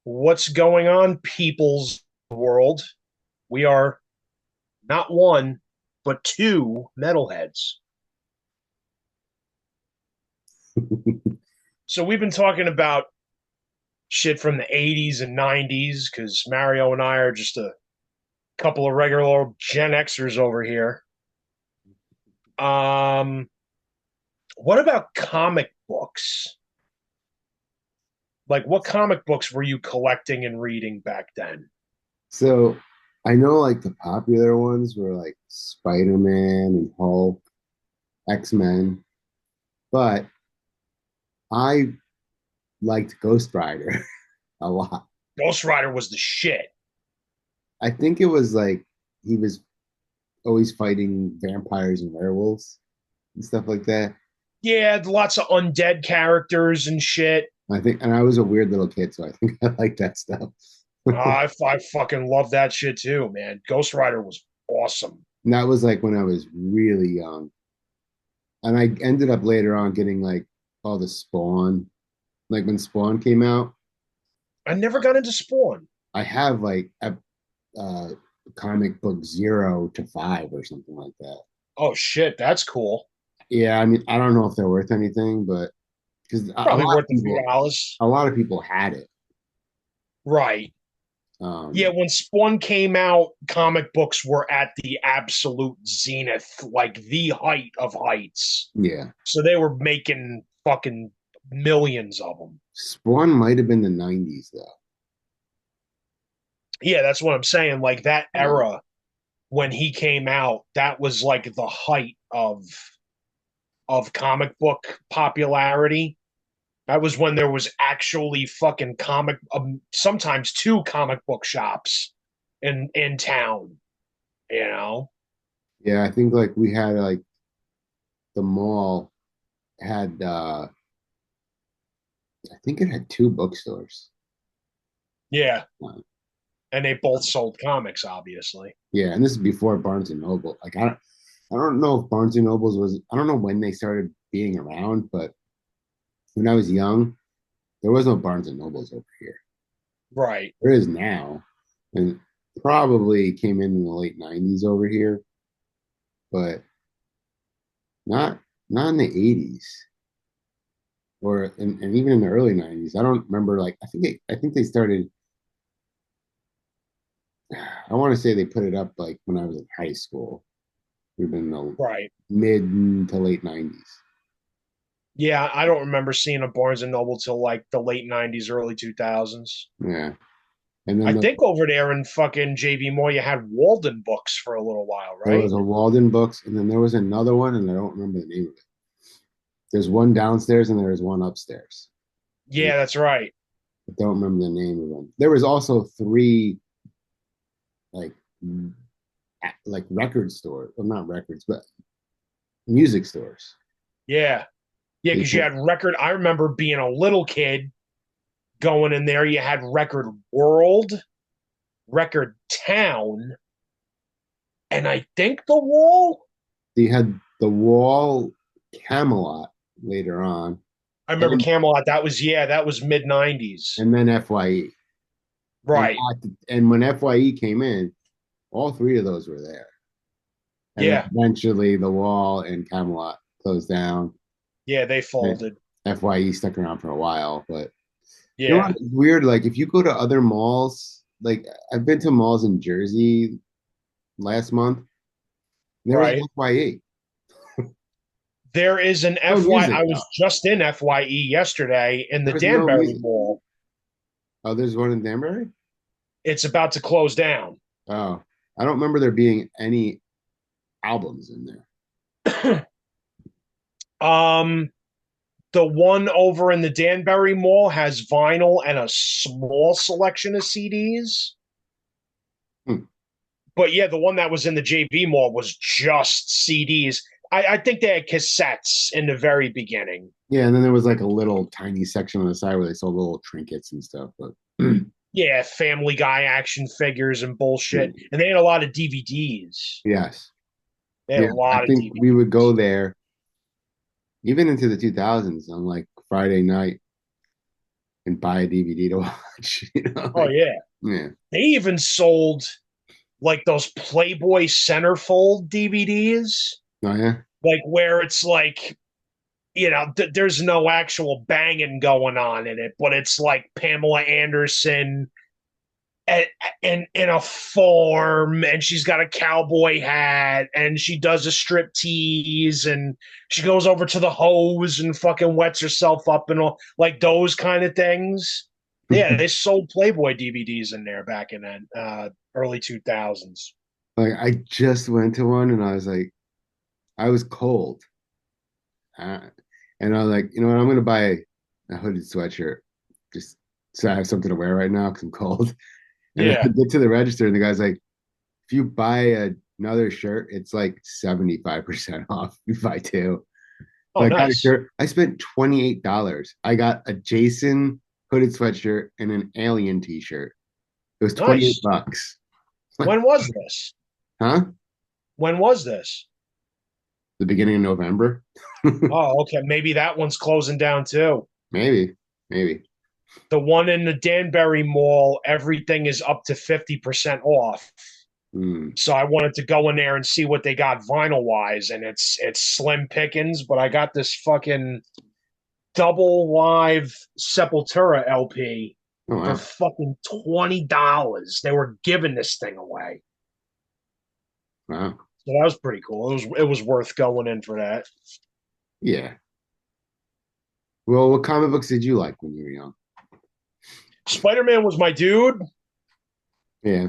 What's going on, people's world? We are not one, but two metalheads. So we've been talking about shit from the 80s and 90s because Mario and I are just a couple of regular old Gen Xers over here. Um, what about comic books? Like, what comic books were you collecting and reading back then? So I know like the popular ones were like Spider-Man and Hulk, X-Men, but I liked Ghost Rider a lot. Ghost Rider was the shit. I think it was like he was always fighting vampires and werewolves and stuff like that. Yeah, lots of undead characters and shit. I think, and I was a weird little kid, so I think I liked that stuff. I fucking love that shit too, man. Ghost Rider was awesome. And that was like when I was really young. And I ended up later on getting like all the Spawn, like when Spawn came out. I never got into Spawn. I have like a uh, comic book 0 to 5 or something like that. Oh shit, that's cool. Yeah, I mean, I don't know if they're worth anything, but because Probably worth a few dollars. a lot of people had it. Right. Yeah, Um, when Spawn came out, comic books were at the absolute zenith, like the height of heights. yeah, So they were making fucking millions of them. Spawn might have been the '90s though. Yeah, that's what I'm saying. Like that Uh, era when he came out, that was like the height of comic book popularity. That was when there was actually fucking sometimes two comic book shops in town. You know? yeah, I think like we had like the mall had I think it had 2 bookstores. Yeah, Uh, and they both sold comics, obviously. yeah, and this is before Barnes and Noble. I don't know if Barnes and Nobles was. I don't know when they started being around, but when I was young, there was no Barnes and Nobles over here. Right. There is now, and probably came in the late '90s over here, but not not in the '80s and even in the early '90s. I don't remember. Like I think they started. I want to say they put it up like when I was in high school. We've been in the Right. mid to late '90s. Yeah, I don't remember seeing a Barnes and Noble till like the late '90s, early 2000s. Yeah, and then I think over there in fucking JV Moore, you had Walden Books for a little while, there right? was a Walden Books, and then there was another one, and I don't remember the name of it. There's one downstairs and there's one upstairs. And Yeah, that's right. I don't remember the name of them. There was also 3 like like record stores, well not records, but music stores. Yeah. Yeah, They because you put, had record. I remember being a little kid going in there. You had Record World, Record Town, and I think The Wall. they had the Wall, Camelot later on, I remember and Camelot. That was mid '90s. then FYE. And Right. and when FYE came in, all 3 of those were there. And then Yeah. eventually the Wall and Camelot closed down. Yeah, they And folded. FYE stuck around for a while, but you know what? Yeah. It's weird. Like if you go to other malls, like I've been to malls in Jersey last month, and there was an Right. FYE. There is an No FY. music I though. was just in FYE yesterday in the There was no Danbury music. Mall. Oh, there's one in Danbury? It's about to close down. Oh, I don't remember there being any albums in there. um, the one over in the Danbury Mall has vinyl and a small selection of CDs. Hmm. But yeah, the one that was in the JV Mall was just CDs. I think they had cassettes in the very beginning. Yeah, and then there was like a little tiny section on the side where they sold little trinkets and stuff. But Yeah, Family Guy action figures and bullshit. And they had a lot of DVDs. yes, They had a yeah, I lot of think we would go DVDs. there even into the 2000s on like Friday night. and buy a DVD to watch. Oh yeah. Yeah. They even sold like those Playboy centerfold DVDs, Oh yeah. like where it's like, there's no actual banging going on in it, but it's like Pamela Anderson at, in a farm, and she's got a cowboy hat, and she does a strip tease, and she goes over to the hose and fucking wets herself up and all like those kind of things. Yeah, they sold Playboy DVDs in there back in that early 2000s. Like I just went to one and I was like, I was cold. Uh, and I was like, you know what? I'm gonna buy a hooded sweatshirt just so I have something to wear right now because I'm cold. And then I Yeah. get to the register and the guy's like, if you buy another shirt, it's like 75% off. You buy two. So Oh, I got a nice. shirt. I spent $28. I got a Jason hooded sweatshirt and an Alien t-shirt. It was 28 Nice. bucks. Like, When was this? huh? When was this? The beginning of November? Oh, okay. Maybe that one's closing down too. Maybe, maybe. The one in the Danbury Mall, everything is up to 50% off. Hmm. So I wanted to go in there and see what they got vinyl wise, and it's slim pickings. But I got this fucking double live Sepultura LP Oh for wow. fucking $20. They were giving this thing away, Wow. so that was pretty cool. It was worth going in for that. Yeah. Well, what comic books did you like when you were young? Spider Man was my dude. Yeah.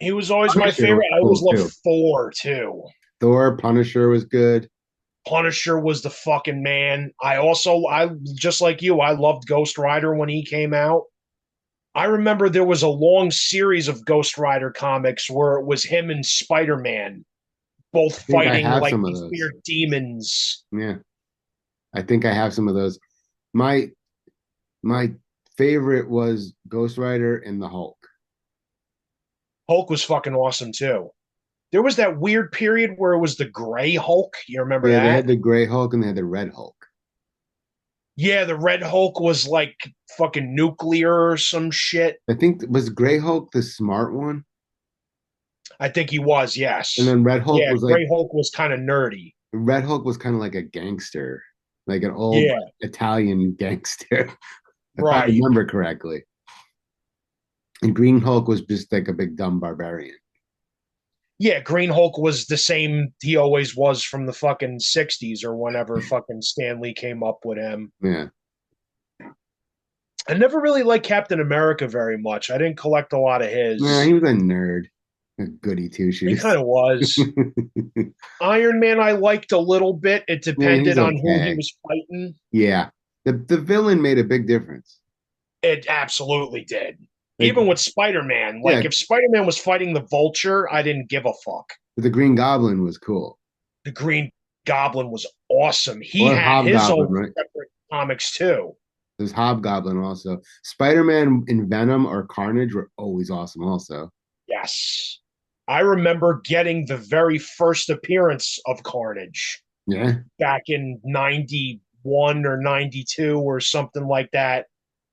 He was always my Punisher was favorite. I always cool loved too. Thor too. Thor, Punisher was good. Punisher was the fucking man. I just like you, I loved Ghost Rider when he came out. I remember there was a long series of Ghost Rider comics where it was him and Spider Man both I think I fighting have like some of these those. weird demons. Yeah. I think I have some of those. My my favorite was Ghost Rider and the Hulk. Hulk was fucking awesome too. There was that weird period where it was the Gray Hulk. You remember Yeah, they that? had the Gray Hulk and they had the Red Hulk. Yeah, the Red Hulk was like fucking nuclear or some shit. I think was Gray Hulk the smart one, I think he was, and yes. then Red Hulk Yeah, was like Gray Hulk was kind of nerdy. Red Hulk was kind of like a gangster, like an old Yeah, Italian gangster, if I right. remember correctly. And Green Hulk was just like a big dumb barbarian. Yeah, Green Hulk was the same he always was from the fucking 60s or whenever fucking Stanley came up with him. Yeah. I never really liked Captain America very much. I didn't collect a lot of Yeah, his. he was a nerd, a goody two He shoes. kind of was. Iron Man, I liked a little bit. It Yeah, he's depended on who he okay. was fighting. Yeah. The villain made a big difference. It absolutely did. Like, Even with Spider Man, yeah, like if Spider Man was fighting the Vulture, I didn't give a fuck. the Green Goblin was cool. The Green Goblin was awesome. He Or had his Hobgoblin, own right? separate comics too. There's Hobgoblin also. Spider-Man and Venom or Carnage were always awesome also. Yes. I remember getting the very first appearance of Carnage Yeah. back in 91 or 92 or something like that.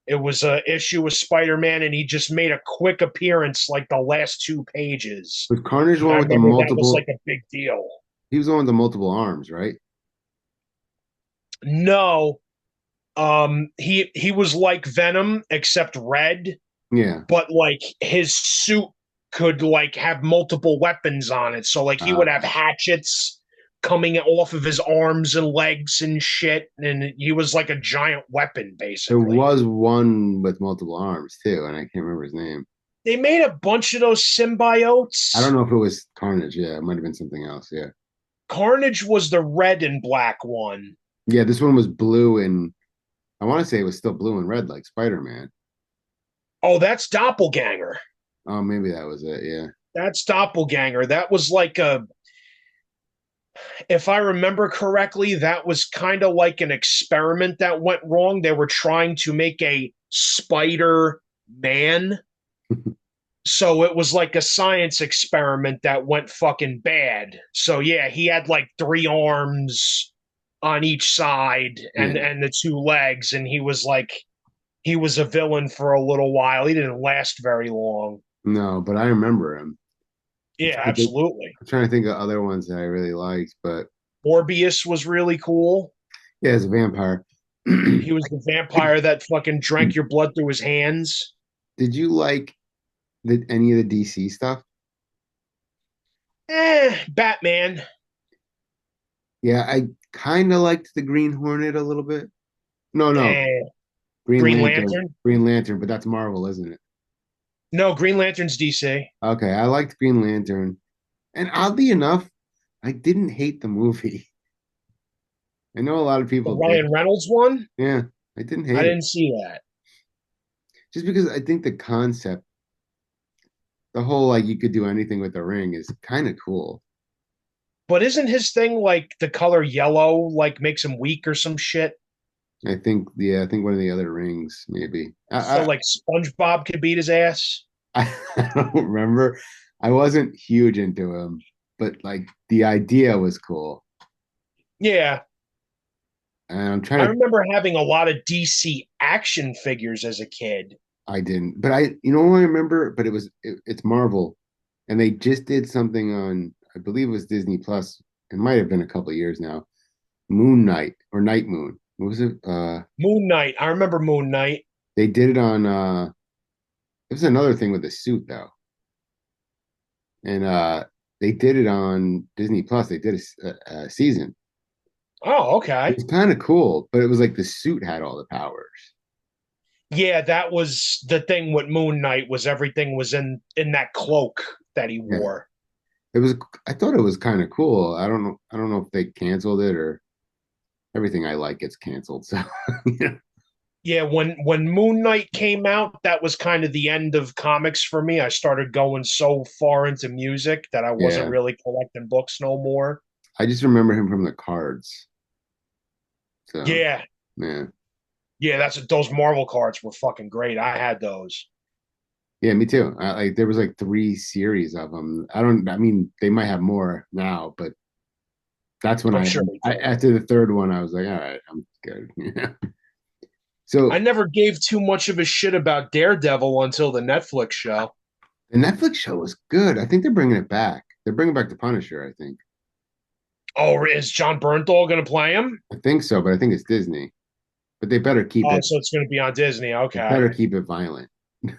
It was a issue with Spider-Man, and he just made a quick appearance like the last two pages. Was Carnage the And one I with the remember that was like multiple a big deal. he was the one with the multiple arms, right? No, he was like Venom except red, Yeah. but like his suit could like have multiple weapons on it. So like he would have Okay. hatchets coming off of his arms and legs and shit, and he was like a giant weapon There basically. was one with multiple arms too, and I can't remember his name. They made a bunch of those I don't symbiotes. know if it was Carnage. Yeah, it might have been something else. Yeah. Carnage was the red and black one. Yeah, this one was blue and I want to say it was still blue and red like Spider-Man. Oh, that's Doppelganger. Oh, maybe that was it. Yeah. That's Doppelganger. That was like a, if I remember correctly, that was kind of like an experiment that went wrong. They were trying to make a Spider Man. So it was like a science experiment that went fucking bad. So yeah, he had like three arms on each side and Yeah. and the two legs, and he was like He was a villain for a little while. He didn't last very long. No, but I remember him. I'm Yeah, trying to think, absolutely. I'm trying to think of other ones that I really liked, but Morbius was really cool. yeah, as a vampire. He was the vampire that fucking drank your blood through his hands. Did you like any of the DC stuff? Batman. Yeah, I kind of liked the Green Hornet a little bit. No, no, Eh, Green Green Lantern, Lantern. Green Lantern, but that's Marvel, isn't it? No, Green Lantern's DC. Okay, I liked Green Lantern, and oddly enough, I didn't hate the movie. I know a lot of The people did. Ryan Reynolds one. Yeah, I didn't I hate it didn't see that. just because I think the concept, the whole like you could do anything with the ring, is kind of cool. But isn't his thing like the color yellow like makes him weak or some shit? I think, yeah, I think one of the other rings maybe. So like SpongeBob could beat his ass. I don't remember. I wasn't huge into him, but like the idea was cool. Yeah, And I'm I trying to. remember having a lot of DC action figures as a kid. I didn't, but you know what I remember? But it's Marvel, and they just did something on, I believe it was Disney Plus. It might have been a couple of years now. Moon Knight or Night Moon. What was it? Moon Knight. I remember Moon Knight. They did it on. It was another thing with the suit though, and they did it on Disney Plus. They did a season. Oh, It okay. was kind of cool, but it was like the suit had all the powers. Yeah, that was the thing with Moon Knight was everything was in that cloak that he Yeah, wore. it was. I thought it was kind of cool. I don't know. I don't know if they canceled it or everything I like gets canceled. So yeah, Yeah, when Moon Knight came out, that was kind of the end of comics for me. I started going so far into music that I wasn't yeah. really collecting books no more. I just remember him from the cards. So Yeah, yeah, yeah, that's those Marvel cards were fucking great. I had those. yeah, me too. Like there was like three series of them. I don't. I mean, they might have more now, but that's when I'm sure they I do. after the third one, I was like, all right, I'm good. Yeah. I So never gave too much of a shit about Daredevil until the Netflix show. the Netflix show was good. I think they're bringing it back. They're bringing back the Punisher. I think. Oh, is John Bernthal going to play him? I think so, but I think it's Disney. But Oh, so it's going to be on Disney. they Okay. better keep it violent. Yeah,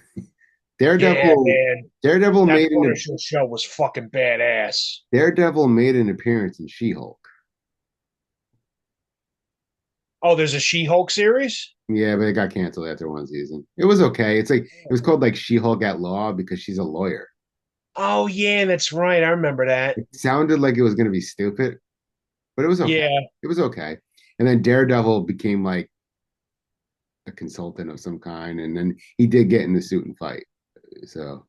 Daredevil man. Daredevil That made Punisher show was fucking badass. Daredevil made an appearance in She-Hulk. Oh, there's a She-Hulk series? Yeah, but it got canceled after one season. It was okay. It's like it was called like She-Hulk at Law because she's a lawyer. Oh, yeah, that's right. I remember that. It sounded like it was going to be stupid, but it was okay. Yeah. It was okay. And then Daredevil became like a consultant of some kind, and then he did get in the suit and fight. So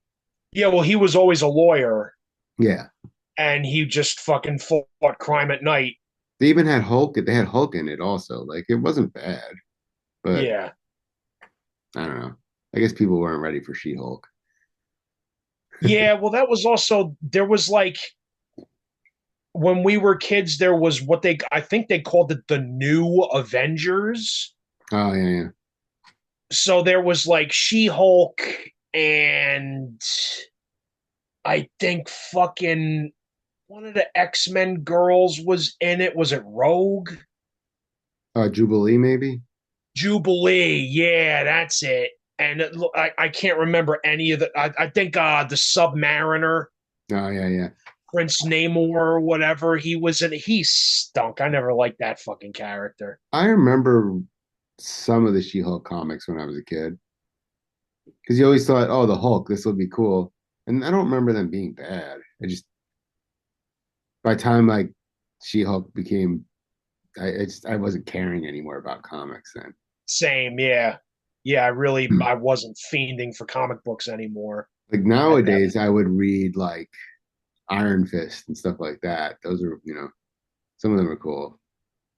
Yeah, well, he was always a lawyer yeah, and he just fucking fought crime at night. they even had Hulk. They had Hulk in it also. Like it wasn't bad, but Yeah. I don't know. I guess people weren't ready for She-Hulk. Yeah, well, that was also, there was like, when we were kids, there was what I think they called it the New Avengers. Oh yeah, yeah. So there was like She-Hulk and I think fucking one of the X-Men girls was in it. Was it Rogue? Jubilee maybe. Jubilee. Yeah, that's it. And I can't remember any of the. I think the Submariner, Oh yeah, yeah. Prince Namor or whatever he was in. He stunk. I never liked that fucking character. I remember some of the She-Hulk comics when I was a kid because you always thought, oh, the Hulk, this will be cool, and I don't remember them being bad. I just by the time like She-Hulk became, I wasn't caring anymore about comics then. Same, yeah, yeah. I wasn't fiending for comic books anymore Like at that. nowadays, I would read like Iron Fist and stuff like that. Those are, some of them are cool.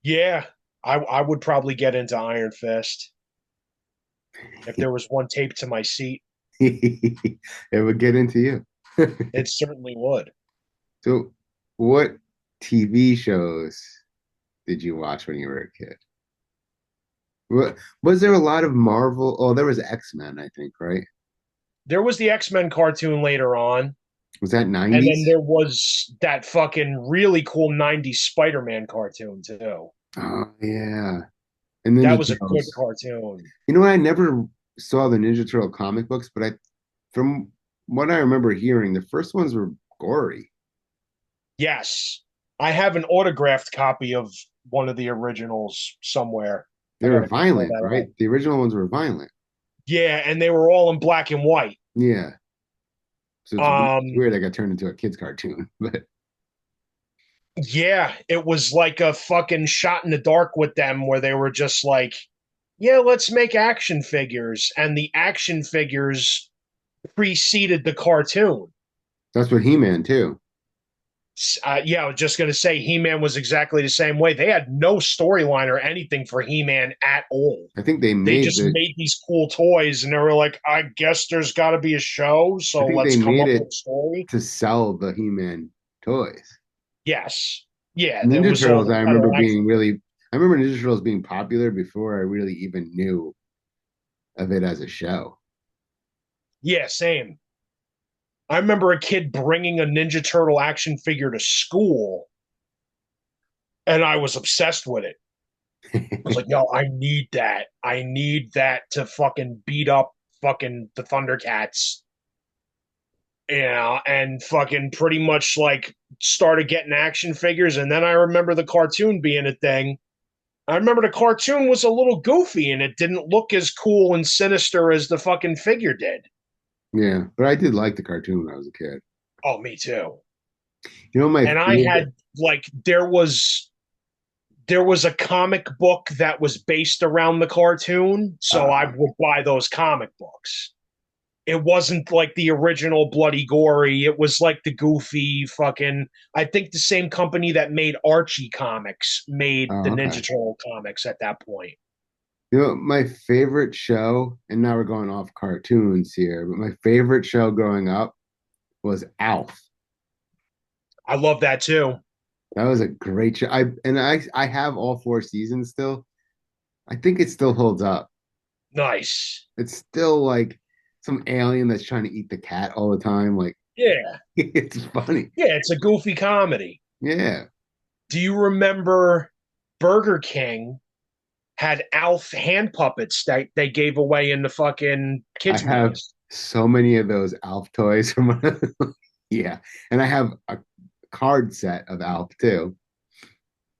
Yeah, I would probably get into Iron Fist if there was one taped to my seat. It would get into you. It certainly would. So, what TV shows did you watch when you were a kid? Was there a lot of Marvel? Oh, there was X-Men, I think, right? There was the X-Men cartoon later on, Was that and then 90s? there was that fucking really cool 90s Spider-Man cartoon too. Oh yeah. And That Ninja was a good Turtles. cartoon. You know what? I never saw the Ninja Turtle comic books, but from what I remember hearing, the first ones were gory. Yes. I have an autographed copy of one of the originals somewhere. They I were gotta pull violent, that right? up. The original ones were violent. Yeah, and they were all in black and white. Yeah. So it's Um, weird I got turned into a kid's cartoon, but yeah, it was like a fucking shot in the dark with them where they were just like, yeah, let's make action figures. And the action figures preceded the cartoon. that's what He-Man too. Yeah, I was just going to say He Man was exactly the same way. They had no storyline or anything for He Man at all. I think they They made just the made these cool toys and they were like, I guess there's got to be a show. I So think they let's come made up with it a story. to sell the He-Man toys. Yes. Yeah, there Ninja was all Turtles, the I remember interaction. being really I remember Ninja Turtles being popular before I really even knew of it as a show. Yeah, same. I remember a kid bringing a Ninja Turtle action figure to school and I was obsessed with it. I was like, yo, I need that. I need that to fucking beat up fucking the Thundercats. And fucking pretty much like started getting action figures. And then I remember the cartoon being a thing. I remember the cartoon was a little goofy and it didn't look as cool and sinister as the fucking figure did. Yeah, but I did like the cartoon when I was a kid. Oh, me too. You know my And I favorite had like there was a comic book that was based around the cartoon, so I uh would buy those comic books. It wasn't like the original Bloody Gory. It was like the goofy fucking. I think the same company that made Archie comics made the okay. Ninja Turtle comics at that point. You know, my favorite show, and now we're going off cartoons here, but my favorite show growing up was Alf. I love that too. That was a great show. I have all four seasons still. I think it still holds up. Nice. It's still like some alien that's trying to eat the cat all the time. Like Yeah. it's funny. Yeah, it's a goofy comedy. Yeah. Do you remember Burger King had Alf hand puppets that they gave away in the fucking I kids' have meals? so many of those Alf toys from yeah. And I have a card set of Alf too.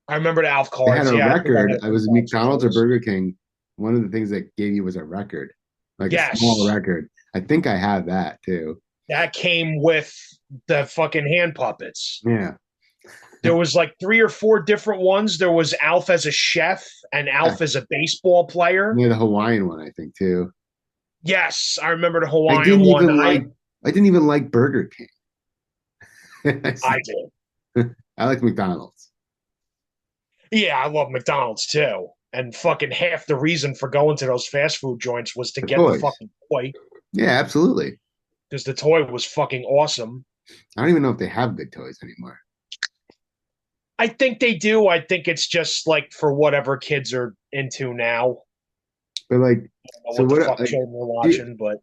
I remember the Alf They had cards. a Yeah, I think I record. had a I few was at boxes of McDonald's or those. Burger King. One of the things that gave you was a record, like a small Yes, record. I think I have that too. that came with the fucking hand puppets. Yeah. There was like three or four different ones. There was Alf as a chef and Yeah. Alf as a baseball player. Yeah, the Hawaiian one, I think too. Yes, I remember the I Hawaiian didn't one. even like I didn't even like Burger King. I did. I like McDonald's. Yeah, I love McDonald's too. And fucking half the reason for going to those fast food joints was to The get the toys. fucking toy Yeah, absolutely. because the toy was fucking awesome. I don't even know if they have good toys anymore. I think they do. I think it's just like for whatever kids are into now. But like, I don't know so what the what? fuck Like children are the, watching, but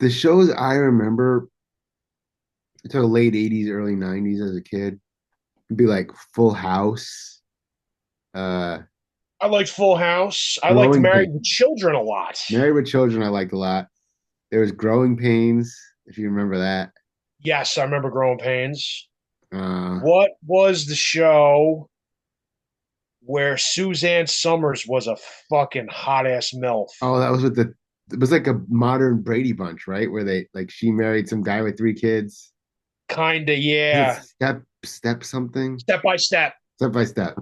the shows I remember until the late '80s, early '90s as a kid would be like Full House, uh, I liked Full House. I liked Growing Married with Pains. Children a lot. Married with Children, I liked a lot. There was Growing Pains, if you remember that. Yes, I remember Growing Pains. Uh, What was the show where Suzanne Summers was a fucking hot ass MILF? oh, that was with the. It was like a modern Brady Bunch, right? Where they like she married some guy with three kids. Kinda, Is it yeah. step something? Step by Step. Step by step.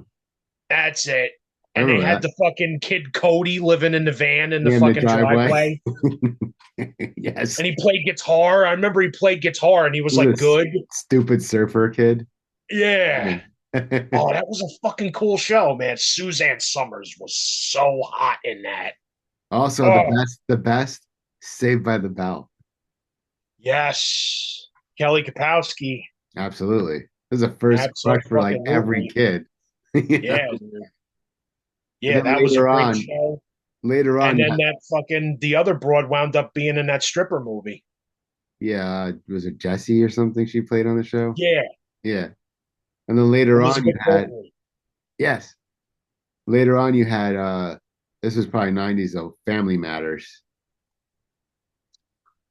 That's it. I And they remember had that. the fucking kid Cody living in the van in the Yeah, in the fucking driveway. driveway. Yes. And he played guitar. I remember he played guitar and he was like This good. stupid surfer kid. Yeah. Yeah. Oh, that was a fucking cool show, man. Suzanne Summers was so hot in that. Also, Oh, the best, Saved by the Bell. yes. Kelly Kapowski. Absolutely. This is a first crush for like every Absolutely. kid. You Yeah, know? dude. And Yeah, then that was a great show. later And on, then that fucking the other broad wound up being in that stripper movie. yeah, was it Jesse or something she played on the show? Yeah, Yeah. And then later on you Elizabeth had, Berkley. yes, later on you had this was probably 90s though, Family Matters.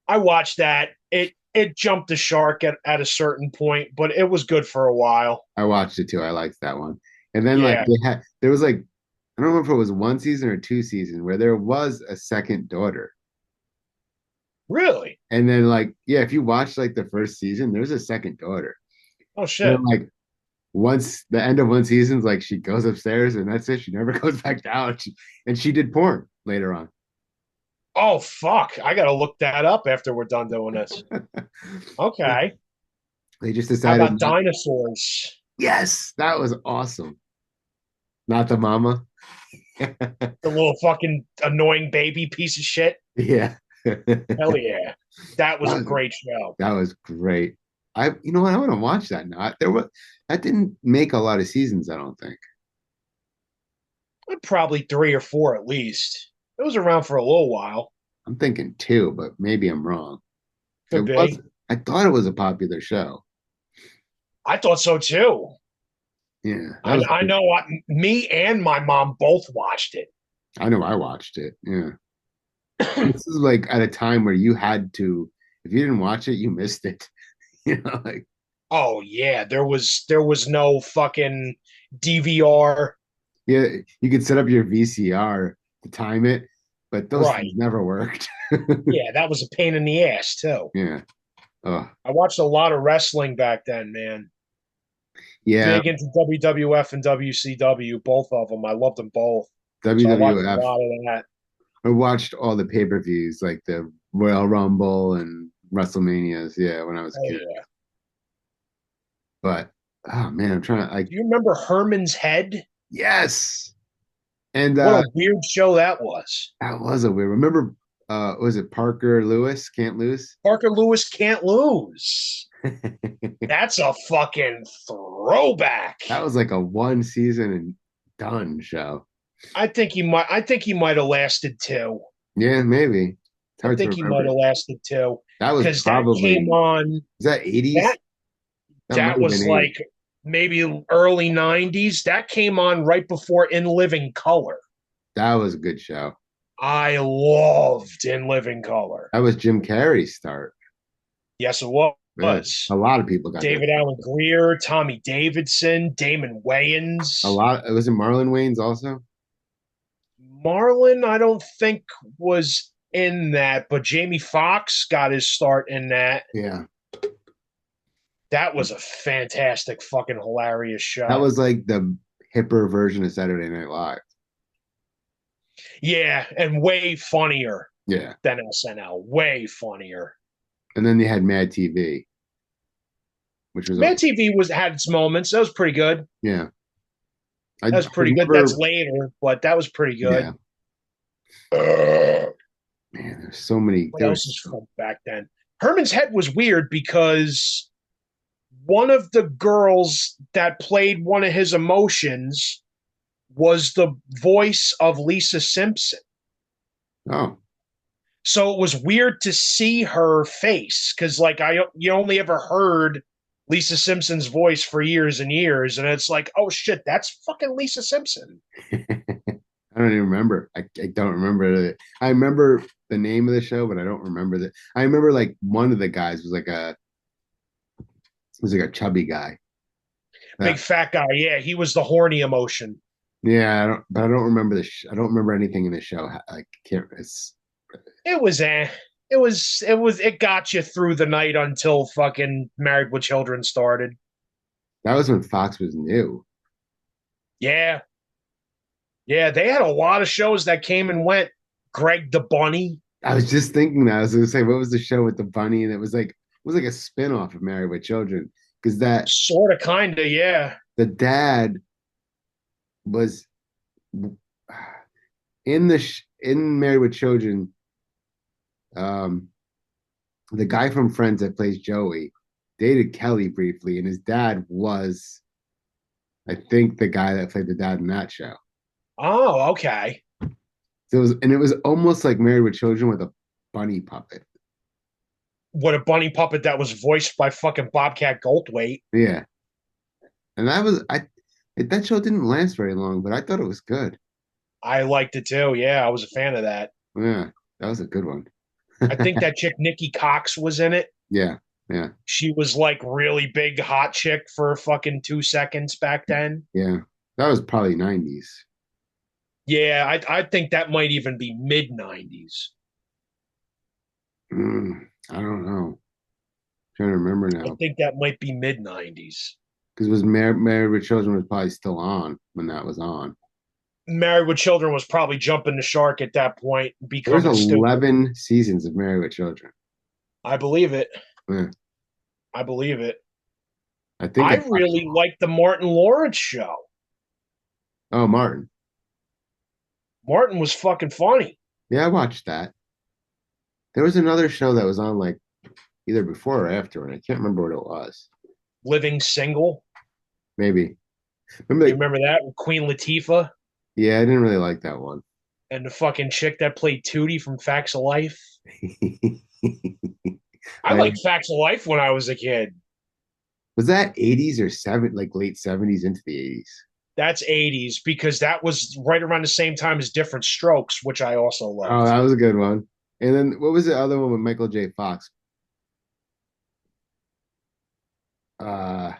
I watched that. It jumped the shark at a certain point, but it was good for a while. I watched it too. I liked that one. And then like Yeah, there was like I don't remember if it was one season or two seasons where there was a second daughter. really. And then like yeah, if you watch like the first season, there's a second daughter. Oh And then shit. like once the end of one season's like she goes upstairs and that's it. She never goes back down. And she did porn later on. Oh fuck. I gotta look that up after we're done doing this. Okay. They just How decided about not. dinosaurs? Yes, that was awesome. Not the mama. The little fucking annoying baby piece of shit. Yeah. Hell yeah. That was a That, great show. that was great. You know what? I want to watch that now. There was that didn't make a lot of seasons, I don't think. Probably three or four at least. It was around for a little while. I'm thinking two, but maybe I'm wrong. Could It was. be. I thought it was a popular show. I thought so too. Yeah, that I, was. I know me and my mom both watched it. I know. I watched it. Yeah, this is like at a time where you had to. If you didn't watch it, you missed it. You know, like Oh yeah, there was no fucking DVR. yeah, you could set up your VCR to time it, but those things Right. never worked. Yeah, that was a pain in the ass too. Yeah. Oh, I watched a lot of wrestling back then, man. yeah. Big into WWF and WCW, both of them. I loved them both. So I watched a WWF. lot of that. I watched all the pay-per-views, like the Royal Rumble and WrestleManias. Yeah, when I was a Oh kid. yeah. But oh man, I'm trying to like Do you remember Herman's Head? yes. And What a weird show that was. that was a weird. Remember was it Parker Lewis? Can't lose? Parker Lewis can't lose. That's a fucking throwback. That was like a one season and done show. I think he might have lasted two. Yeah, maybe. It's I hard to think he might remember. have lasted two That was because that came probably on. is that 80s? That That might that have was been 80s. like maybe early '90s. That came on right before In Living Color. That was a good show. I loved In Living Color. That was Jim Carrey's start. Yes, it Yeah. was. A lot of people got their David Allen Greer, Tommy Davidson, Damon a Wayans. lot. It was in Marlon Wayans also. Marlon, I don't think was in that, but Jamie Foxx got his start in that. Yeah. That was a fantastic, fucking hilarious That show. was like the hipper version of Saturday Night Live. Yeah, and way funnier Yeah. than SNL. Way funnier. And then they had Mad TV, which was Mad TV was had its moments. That was pretty good. yeah. That was I pretty good. never That's later, but that was pretty yeah. good. What Man, there's so many. else is from back then? Herman's Head was weird because one of the girls that played one of his emotions was the voice of Lisa Simpson. Oh, So it was weird to see her face because, like, you only ever heard Lisa Simpson's voice for years and years, and it's like, oh shit, that's fucking Lisa Simpson. I don't even remember. I don't remember it. I remember the name of the show, but I don't remember that. I remember like one of the guys was like a chubby guy. Big fat guy, yeah, he was the horny emotion. Yeah, but I don't remember I don't remember anything in the show. I can't. It's It was it got you through the night until fucking Married with Children started. that was when Fox was new. Yeah, yeah, they had a lot of shows that came and went. Greg the Bunny. I was just thinking that. I was gonna say, what was the show with the bunny? And it was like a spin-off of Married with Children. Because that Sort of, kind of, yeah. the dad was in in Married with Children. Um, the guy from Friends that plays Joey dated Kelly briefly, and his dad was, I think, the guy that played the dad in that show. Oh, okay. So it was almost like Married with Children with a bunny puppet. What a bunny puppet that was voiced by fucking Bobcat Goldthwait. Yeah, and that was that show didn't last very long, but I thought it was good. I liked it too. Yeah, I was a fan of that. Yeah, that was a good one. I think that chick Nikki Cox was in it. Yeah, yeah, She was like really big hot chick for fucking 2 seconds back then. yeah. That was probably 90s. Yeah, I think that might even be mid 90s. I don't know. Trying to remember I now think that might be mid 90s. because Married with Children was probably still on when that was on. Married with Children was probably jumping the shark at that point, There was becoming stupid. 11 seasons of Married with Children. I believe it. Yeah, I believe it. I think I I watched them really all. liked the Martin Lawrence show. Oh, Martin. Martin was fucking funny. Yeah, I watched that. There was another show that was on like either before or after, and I can't remember what it was. Living Single. Maybe. Remember, You like, remember that with Queen Latifah yeah, I didn't really like that one. and the fucking chick that played Tootie from Facts of Life? I I, liked Facts of Life when I was a kid. was that 80s or like late 70s into the 80s? That's 80s because that was right around the same time as Different Strokes, which I also Oh, liked. that was a good one. And then what was the other one with Michael J. Fox? Uh,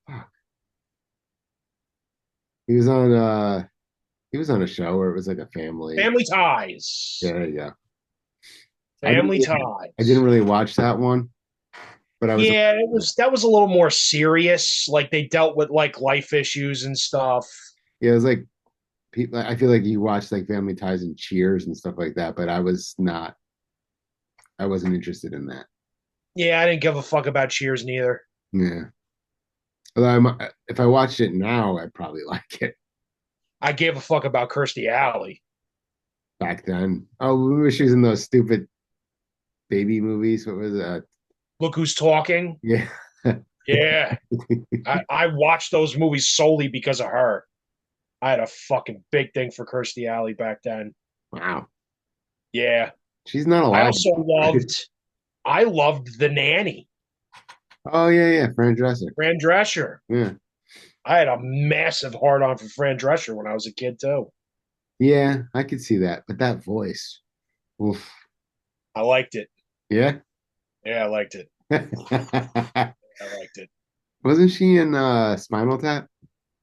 fuck. He was on he was on a show where it was like a family. Family Yeah, Ties. there you go. Family I didn't Ties. really watch that one, but I was Yeah, it was that was a little more serious. Like they dealt with like life issues and stuff. yeah, it was like people I feel like you watched like Family Ties and Cheers and stuff like that, but I wasn't interested in that. Yeah, I didn't give a fuck about Cheers neither. Yeah. Although if I watched it now, I'd probably like it. I gave a fuck about Kirstie Alley. Back then. Oh, remember she was in those stupid baby movies? What was that? Look Who's Talking. Yeah. Yeah, I watched those movies solely because of her. I had a fucking big thing for Kirstie Alley back then. Wow. Yeah, She's not I alive also anymore, right? loved The Nanny, Oh yeah, yeah, Fran Dresser. Fran Drescher. Yeah. I had a massive hard on for Fran Drescher when I was a kid too. Yeah, I could see that. But that voice. Oof. I liked it. Yeah. Yeah, I liked it. I liked it. Wasn't she in Spinal Tap?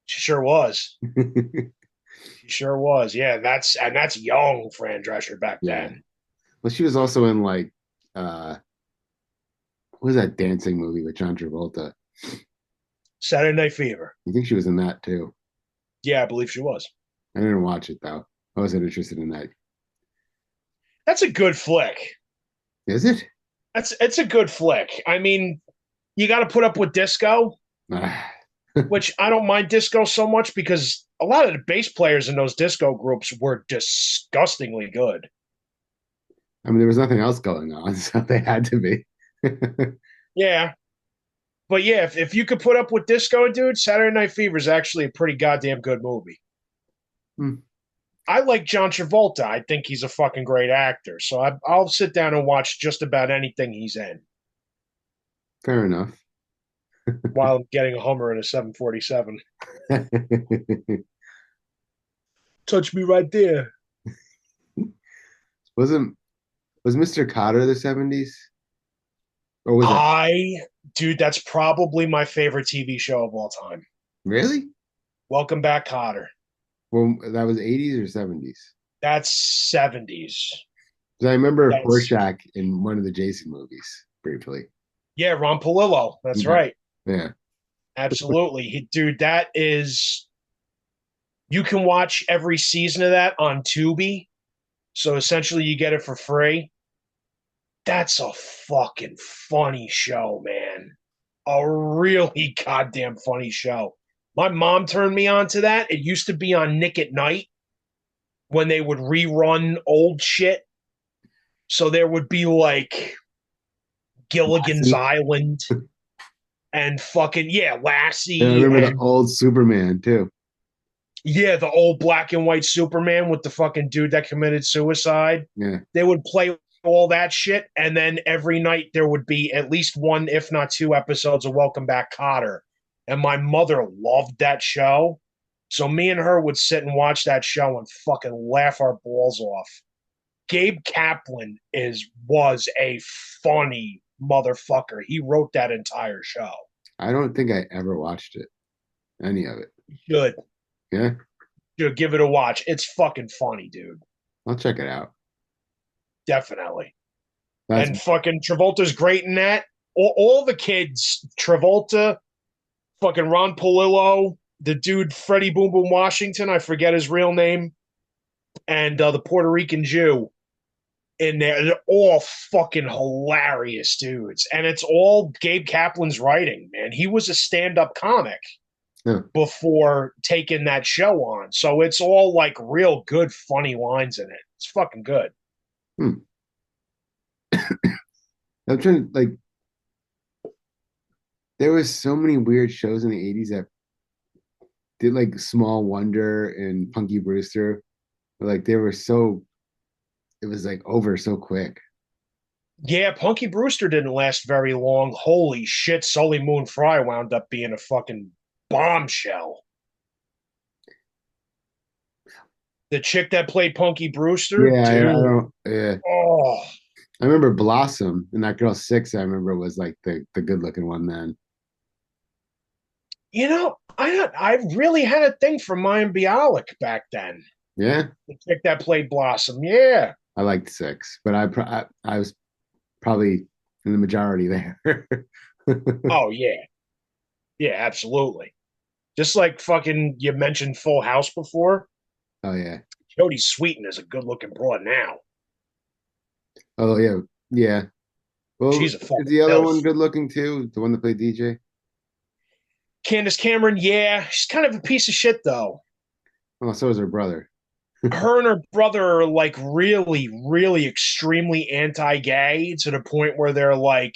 She sure was. She sure was. Yeah, that's young Fran Drescher back Yeah. then. Well, she was also in like what was that dancing movie with John Travolta? Saturday Night Fever. You think she was in that too? Yeah, I believe she was. I didn't watch it though. I wasn't interested in that. That's a good flick. Is it? That's it's a good flick. I mean, you got to put up with disco, Ah. which I don't mind disco so much because a lot of the bass players in those disco groups were disgustingly good. I mean, there was nothing else going on, so they had to be. Yeah, but yeah, if you could put up with disco, dude, Saturday Night Fever is actually a pretty goddamn good movie. Hmm, I like John Travolta. I think he's a fucking great actor. So I'll sit down and watch just about anything he's in fair enough. while I'm getting a Hummer in a 747. Touch me right there. Wasn't was Mr. Cotter the 70s? Or was that I, dude, that's probably my favorite TV show of all time. really? Welcome Back, Cotter. Well, that was 80s or 70s? That's 70s. Because I remember That's, Horshack in one of the Jason movies briefly. yeah, Ron Palillo. That's Yeah. right. Yeah. Absolutely. Dude, that is, you can watch every season of that on Tubi. So essentially, you get it for free. That's a fucking funny show, man. A really goddamn funny show. My mom turned me on to that. It used to be on Nick at Night when they would rerun old shit. So there would be like Gilligan's Lassie. Island and fucking, yeah, And I Lassie remember the and old Superman too. Yeah, the old black and white Superman with the fucking dude that committed suicide. Yeah. They would play all that shit, and then every night there would be at least one, if not two, episodes of Welcome Back, Kotter. And my mother loved that show. So me and her would sit and watch that show and fucking laugh our balls off. Gabe Kaplan was a funny motherfucker. He wrote that entire show. I don't think I ever watched it, any of it. Should Yeah. should give it a watch. It's fucking funny, dude. I'll check it out. Definitely. That's And fucking Travolta's great in that. All the kids, Travolta, fucking Ron Palillo, the dude Freddie Boom Boom Washington, I forget his real name, and the Puerto Rican Jew in there. They're all fucking hilarious dudes. And it's all Gabe Kaplan's writing, man. He was a stand-up comic yeah. before taking that show on. So it's all like real good, funny lines in it. It's fucking good. Hmm. I'm trying to like there was so many weird shows in the 80s that did like Small Wonder and Punky Brewster. Like they were so it was like over so quick. Yeah, Punky Brewster didn't last very long. Holy shit, Sully Moon Fry wound up being a fucking bombshell. The chick that played Punky Brewster, Yeah, I dude. don't yeah. Oh, I remember Blossom and that girl Six, I remember was like the good looking one then. I really had a thing for Mayim Bialik back then. Yeah, The chick that played Blossom. Yeah. I liked Six, but I was probably in the majority there. Oh yeah. Yeah, absolutely. Just like fucking you mentioned Full House before. Oh yeah. Jodie Sweetin is a good looking broad now. Oh yeah. Yeah. Well, She's a is fucking the other one MILF. good looking too? The one that played DJ? Candace Cameron, yeah, she's kind of a piece of shit though. Oh, so is her brother. Her and her brother are like really, really extremely anti-gay to the point where they're like,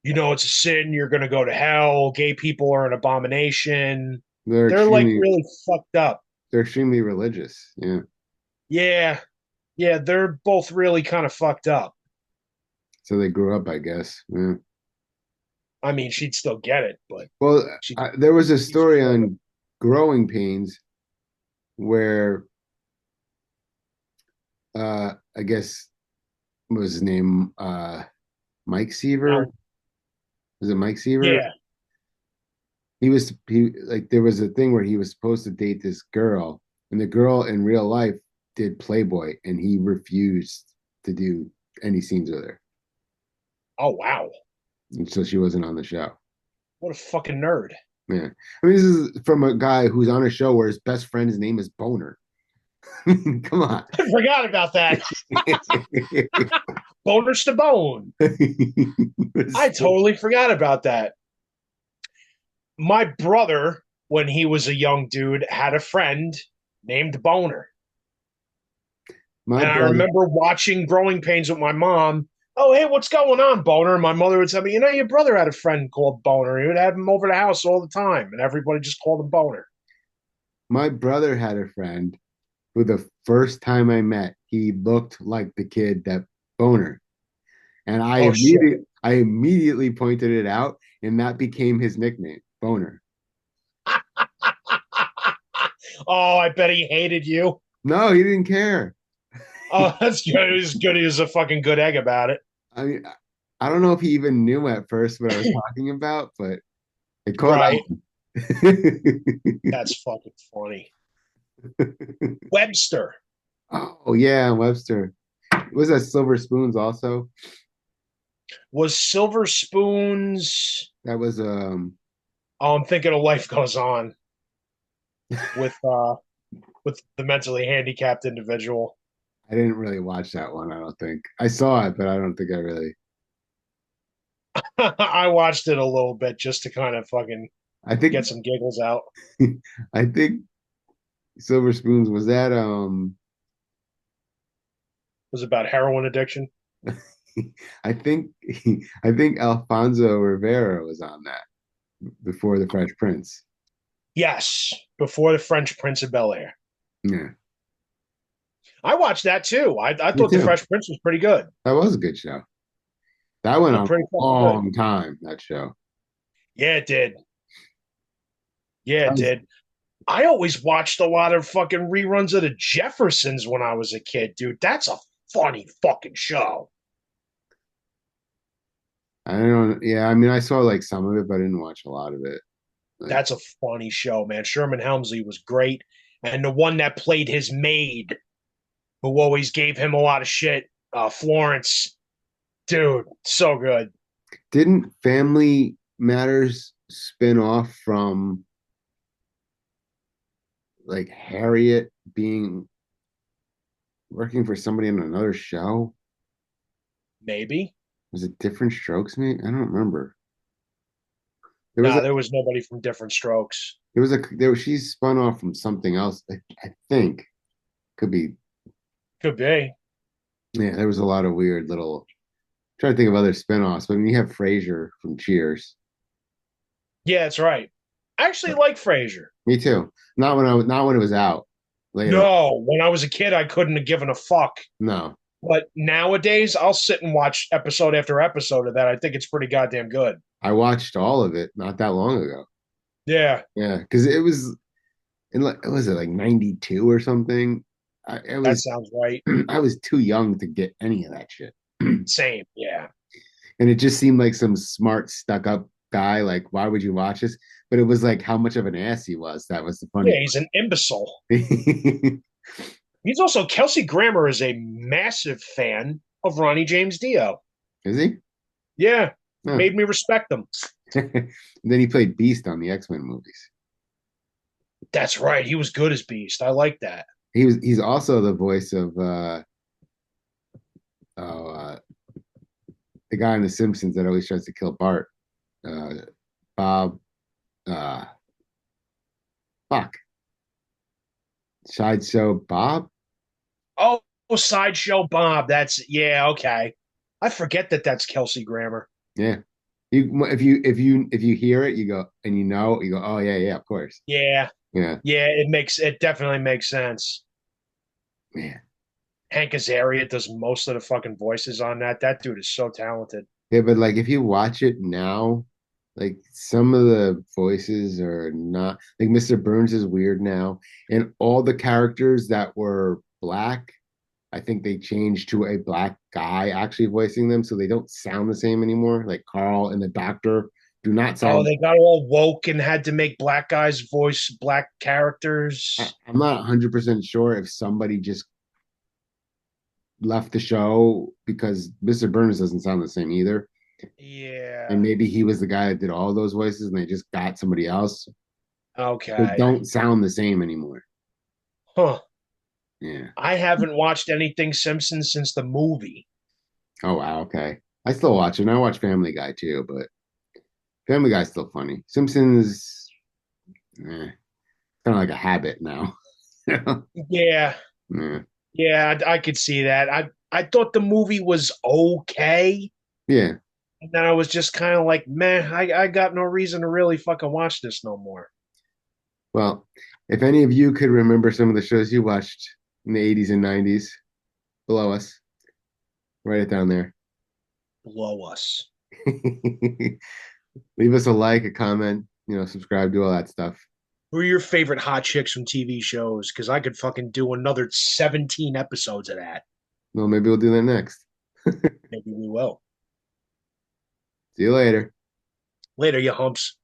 it's a sin, you're gonna go to hell, gay people are an abomination. They're They're like extremely really fucked up. they're extremely religious. Yeah. Yeah. Yeah, they're both really kind of fucked up. So they grew up, I guess. Yeah. I mean, she'd still get it, but Well, she there was a story on Growing Pains where I guess what was his name? Mike Seaver. Was it Mike Seaver? yeah. He like there was a thing where he was supposed to date this girl, and the girl in real life did Playboy, and he refused to do any scenes with her, Oh wow. and so she wasn't on the show. What a fucking nerd. Yeah, I mean this is from a guy who's on a show where his best friend's name is Boner. Come on. I forgot about that. Boners to bone. I totally forgot about that. My brother, when he was a young dude, had a friend named Boner. My And I brother, remember watching Growing Pains with my mom. Oh, hey, what's going on, Boner? And my mother would tell me, your brother had a friend called Boner. He would have him over the house all the time, and everybody just called him Boner. my brother had a friend who the first time I met, he looked like the kid that Boner. And Oh, shit. I immediately pointed it out, and that became his nickname, Boner. Oh, I bet he hated you. No, he didn't care. Oh, that's good. He's good. He was a fucking good egg about it. I mean, I don't know if he even knew at first what I was talking about, but it caught Right. on. That's fucking funny. Webster. Oh yeah, Webster. Was that Silver Spoons also? Was Silver Spoons. That was Oh, I'm thinking of Life Goes On with the mentally handicapped individual. I didn't really watch that one, I don't think. I saw it, but I don't think I really I watched it a little bit just to kind of fucking I think get some giggles out. I think Silver Spoons was that It was about heroin addiction. I think I think Alfonso Rivera was on that before the Fresh Prince. Yes, before the French Prince of Bel Air. Yeah, I watched that too. I me thought the too. Fresh Prince was pretty good. That was a good show. That went on Pretty a fucking good. long time, that show. Yeah, it did. Yeah, That it was, did. I always watched a lot of fucking reruns of the Jeffersons when I was a kid, dude. That's a funny fucking show. I don't, yeah, I mean, I saw like some of it, but I didn't watch a lot of it. Like, That's a funny show, man. Sherman Helmsley was great. And the one that played his maid, who always gave him a lot of shit, Florence, dude, so good. didn't Family Matters spin off from like Harriet being working for somebody in another show? Maybe. Was it Different Strokes? Me, I don't remember. There was Nah, a there was nobody from Different Strokes. she's spun off from something else. I think could be. Could be. Yeah, there was a lot of weird little. Trying to think of other spin-offs, but I mean, you have Frasier from Cheers. Yeah, that's right. I actually like Frasier. Me too. Not when it was out. Later on. No, when I was a kid, I couldn't have given a fuck. No, But nowadays, I'll sit and watch episode after episode of that. I think it's pretty goddamn good. I watched all of it not that long ago. Yeah, Yeah, because it was in like was it like 92 or something? It that was sounds right. I was too young to get any of that shit. Same. Yeah. And it just seemed like some smart, stuck up guy. Like, why would you watch this? But it was like how much of an ass he was. That was the funny Yeah, he's an imbecile. part. He's also, Kelsey Grammer is a massive fan of Ronnie James Dio. Is he? Yeah, Huh. made me respect him. Then he played Beast on the X-Men movies. That's right. He was good as Beast. I like that. He's also the voice of oh, the guy in The Simpsons that always tries to kill Bart. Uh, Bob. Uh, fuck. Sideshow Bob. Oh, Sideshow Bob. That's, yeah, okay. I forget that that's Kelsey Grammer. Yeah. If you hear it, you go and you go, oh yeah, yeah, of course. Yeah, Yeah. yeah, it definitely makes sense. Man. Hank Azaria does most of the fucking voices on that. That dude is so talented. Yeah, but like if you watch it now, like some of the voices are not like Mr. Burns is weird now. And all the characters that were black, I think they changed to a black guy actually voicing them, so they don't sound the same anymore. Like Carl and the Doctor do not Oh, sound. they got all woke and had to make black guys voice black characters. I'm not 100% sure if somebody just left the show because Mr. Burns doesn't sound the same either. And Yeah. maybe he was the guy that did all those voices and they just got somebody else. They Okay. don't sound the same anymore. Huh. Yeah. I haven't watched anything Simpsons since the movie. Oh wow, okay. I still watch it. And I watch Family Guy too, but Family Guy's still funny. Simpsons, kind of like a habit now. Yeah. Yeah. Yeah, I could see that. I thought the movie was okay. Yeah. And then I was just kind of like, man, I got no reason to really fucking watch this no more. Well, if any of you could remember some of the shows you watched in the 80s and 90s, below us, write it down there. Blow us. Leave us a like, a comment, subscribe, do all that stuff. Who are your favorite hot chicks from TV shows? Because I could fucking do another 17 episodes of that. Well, maybe we'll do that next. Maybe we will. See you later. Later, you humps.